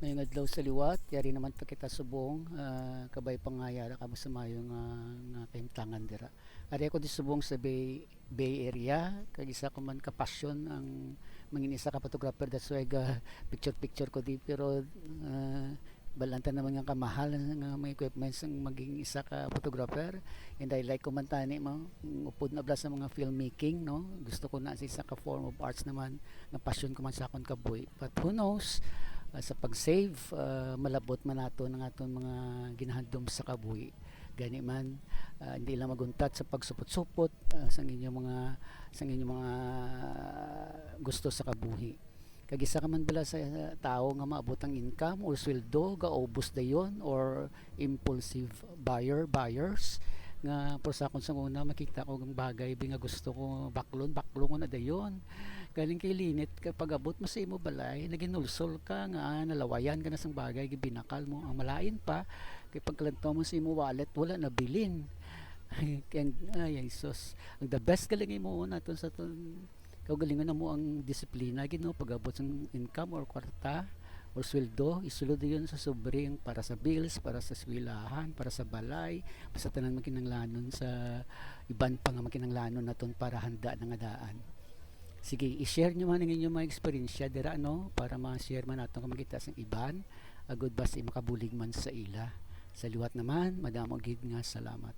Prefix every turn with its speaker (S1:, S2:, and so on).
S1: Ngayong adlaw sa liwat, yari naman ta kita subong, kabay pangayara ka mo sa mayo nga kahimtangan dira. Ari ako di subong sa Bay Area, kag isa ko man ka passion ang mangin isa ka photographer, that's why picture ko di, pero balanta naman nga kamahal nga may equipments ang maging isa ka photographer, and I like ko man tani mo upod na bla sa mga filmmaking, no, gusto ko na sa isa ka form of arts naman na passion ko man sa akon kabuhi, but who knows, sa pag-save, malabot man nato ng aton mga ginahandom sa kabuhi, gani man, hindi lang maguntat sa pagsupot-supot, sa inyong mga gusto sa kabuhi. Kag isa ka man bala sa tao nga maabot ang income or sweldo gaubos dayon, or impulsive buyers nga por sa akon sa una makita ko ang bagay nga gusto ko baklon ko na dayon, galing kay linit kapag abot mo sa imo balay naginulsol ka nga nalawayan ka na sang bagay gibinakal mo ang malain pa kay pagkalantaw mo sa imo wallet wala na bilin. Ay sus, ang the best galing mo naton sa ton kaugalingon na mo ang disiplina gid, no, pag-abot sang income or kwarta or sweldo, isulod yun sa sobring para sa bills, para sa eskwelahan, para sa balay, sa tanan makinanglanon, sa iban pa nga makinanglanon naton para handa nga daan. Sige, i-share nyo man ang inyong mga experience dira, no, para ma-share man naton kung makita sa iban agud basta makabulig man sa ila. Sa liwat naman, madamo gid nga salamat.